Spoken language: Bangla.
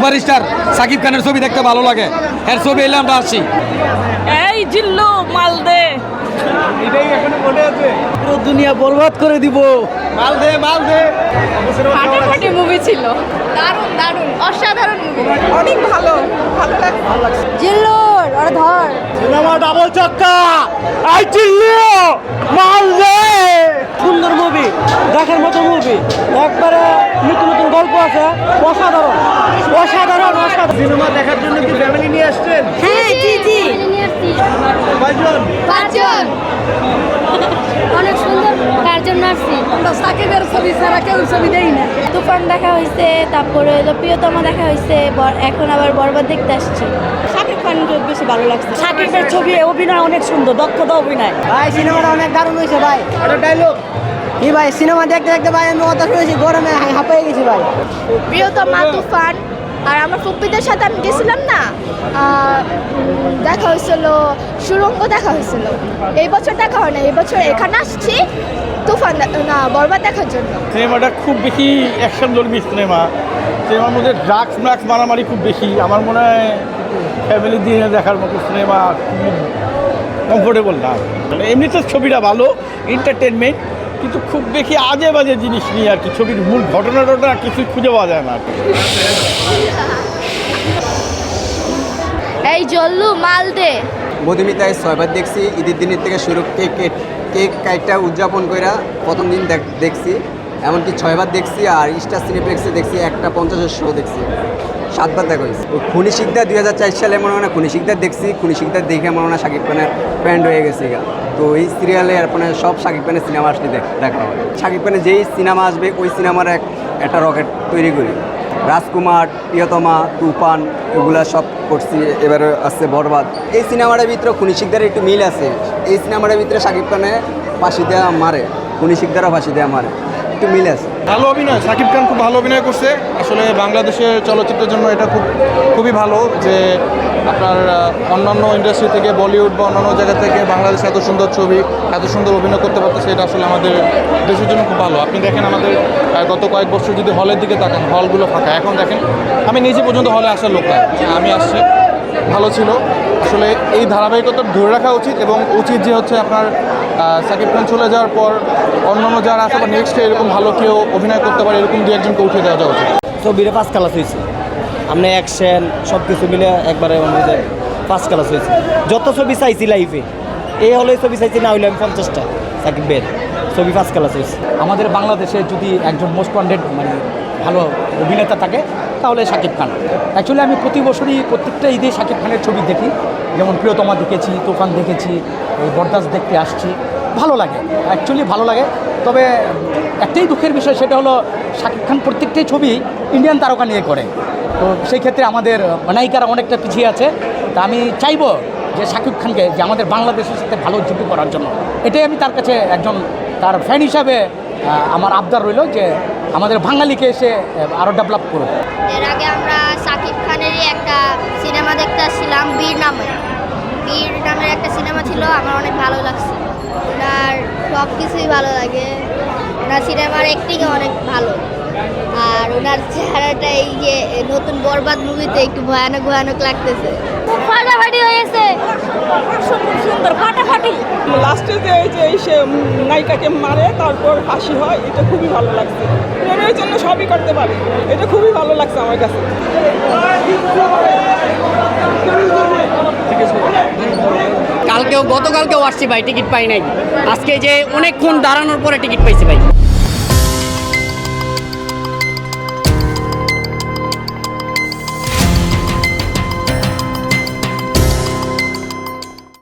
সুপারস্টার সাকিব খানের ছবি দেখতে ভালো লাগে, এর ছবি এলে আমরা আসি। এই জিল্লু মালদে, এটাই এখনো মনে আছে। পুরো দুনিয়া বরবাদ করে দিব। মাল দে মাল দে। ফাটাফাটি মুভি ছিল, দারুণ দারুণ অসাধারণ মুভি, অনেক ভালো, ভালো লাগছে। জিল্লুর ওরা ধর সিনেমা ডাবল চাক্কা, আই চিল্লু মাল দে। সুন্দর মুভি, দেখার মতো মুভি, একবারে নতুন নতুন গল্প আছে, অসাধারণ অসাধারণ অসাধারণ। সিনেমা দেখার জন্য কি ফ্যামিলি নিয়ে আসছেন? হ্যাঁ জি জি কয়জন? পাঁচজন, অনেক সুন্দর। কার জন্য আসছি? আমরা সাকিবের ছবি ছাড়া কেউ ছবি দেই না। তুফান দেখা হয়েছে, তারপরে হলো প্রিয়তমা দেখা হয়েছে, এখন আবার বরবাদ দেখতে আসছি। সাকিব খানকে বেশি ভালো লাগছে। সাকিবের ছবি অভিনয় অনেক সুন্দর, দক্ষতা অভিনয়। ভাই সিনেমাটা অনেক দারুণ হয়েছে ভাই। একটা ডায়লগ। কি ভাই সিনেমা দেখতে দেখতে ভাই আমি কথা শুনেছি, গরমে হাঁপায়ে গেছি ভাই। প্রিয়তমা, তুফান, আর আমার ফুপ্পিদের সাথে আমি গেছিলাম না, দেখা হয়েছিল, সুরঙ্গ দেখা হয়েছিল। এই বছর দেখা হয় না, এই বছর এখানে আসছি তুফান না বরবাদ দেখার জন্য। সিনেমাটা খুব বেশি অ্যাকশন ধর্মী সিনেমা। সিনেমার মধ্যে ড্রাগস ম্রাগস মারামারি খুব বেশি। আমার মনে হয় ফ্যামিলি দিয়ে দেখার মতো সিনেমা, খুব কমফোর্টেবল না। এমনিতে ছবিটা ভালো, এন্টারটেনমেন্ট, কিন্তু খুব বেশি আজে বাজে জিনিস নিয়ে আর কি। ছবির মূল ঘটনাটা কিছুই খুঁজে পাওয়া যায় না। এই জল্লু মালদে। মধুমিতায় 6বার দেখছি। ঈদের দিনের থেকে শুরু কেক কাইটটা উদযাপন কইরা প্রথম দিন দেখছি, এমনকি 6বার দেখছি। আর স্টার সিনেপ্লেক্সে দেখছি, 1:50 শো দেখছি, 7বার দেখা হয়েছে। খুনি শিকদার 2004 সালে মনে হয় না খুনি শিকদার দেখছি। খুনি শিকদার দেখে মনে হয় না শাকিব খানের ব্যান্ড হয়ে গেছে। তো এই সিরিয়ালে আপনার সব শাকিব খানের সিনেমা আসলে দেখা হয়। শাকিব খানের যেই সিনেমা আসবে ওই সিনেমার একটা রকেট তৈরি করি। রাজকুমার, প্রিয়তমা, তুফান এগুলা সব করছি। এবারে আসছে বরবাদ। এই সিনেমাটার ভিতরে খুনি শিকদারের একটু মিল আছে। এই সিনেমাটার ভিতরে শাকিব খানে ফাঁসি দেওয়া মারে, খুনি শিকদারও ফাঁসি দেওয়া মারে, একটু মিল আছে। ভালো অভিনয়, শাকিব খান খুব ভালো অভিনয় করছে। আসলে বাংলাদেশের চলচ্চিত্রের জন্য এটা খুবই ভালো যে আপনার অন্যান্য ইন্ডাস্ট্রি থেকে, বলিউড বা অন্যান্য জায়গা থেকে বাংলাদেশে এত সুন্দর ছবি, এত সুন্দর অভিনয় করতে পারতেছে, এটা আসলে আমাদের দেশের জন্য খুব ভালো। আপনি দেখেন আমাদের গত কয়েক বছর যদি হলের দিকে তাকান, হলগুলো ফাঁকা। এখন দেখেন আমি নিজে পর্যন্ত হলে আসার লোক না, আমি আসছি, ভালো ছিল। আসলে এই ধারাবাহিকতা ধরে রাখা উচিত, এবং উচিত যে হচ্ছে আপনার শাকিব খান চলে যাওয়ার পর অন্যান্য যারা আছে বা নেক্সট এরকম ভালো কেউ অভিনয় করতে পারে, এরকম দু একজনকে উঠে দেওয়া উচিত। ছবিটা ফার্স্ট ক্লাস হয়েছে, আমরা অ্যাকশন সব কিছু মিলে একবারে অনুযায়ী ফার্স্ট ক্লাস হয়েছে। যত ছবি চাইছি লাইফে, এই হলে ছবি চাইছি, না হইলে আমি 50টা সাকিবের ছবি ফার্স্ট ক্লাস হয়েছে। আমাদের বাংলাদেশে যদি একজন মোস্ট ওয়ান্টেড মানে ভালো অভিনেতা থাকে তাহলে শাকিব খান। অ্যাকচুয়ালি আমি প্রতি বছরই প্রত্যেকটা ঈদে শাকিব খানের ছবি দেখি, যেমন প্রিয়তমা দেখেছি, তুফান দেখেছি, এই বরদাস্ত দেখতে আসছি। ভালো লাগে, অ্যাকচুয়ালি ভালো লাগে। তবে একটাই দুঃখের বিষয়, সেটা হলো শাকিব খান প্রত্যেকটাই ছবি ইন্ডিয়ান তারকা নিয়ে করে। তো সেই ক্ষেত্রে আমাদের নায়িকারা অনেকটা পিছিয়ে আছে। তা আমি চাইবো যে শাকিব খানকে যে আমাদের বাংলাদেশের সাথে ভালো জুটি করার জন্য, এটাই আমি তার কাছে একজন তার ফ্যান হিসাবে আমার আবদার রইল যে আমাদের বাঙালিকে এসে আরও ডেভেলপ করুক। এর আগে আমরা সাকিব খানেরই একটা সিনেমা দেখতে আসছিলাম, বীর নামের একটা সিনেমা ছিল, আমার অনেক ভালো লাগছে। ওনার সব কিছুই ভালো লাগে, ওনার সিনেমার অ্যাক্টিংও অনেক ভালো। আর ওনার চেহারাটা এই যে নতুন বরবাদ মুভিতে একটু ভয়ানক ভয়ানক লাগতেছে। খুব ফাটাফাটি হয়েছে, সুন্দর ফাটাফাটি। লাস্টে যে এই যে সে নায়িকাকে মারে তারপর ফাঁসি হয়, এটা খুবই ভালো লাগছে। প্রেমের জন্য সবই করতে পারে, এটা খুবই ভালো লাগছে আমার কাছে। গতকালকেও আসছি ভাই, টিকিট পাই নাই। আজকে যে অনেকক্ষণ দাঁড়ানোর পরে টিকিট পাইছি ভাই।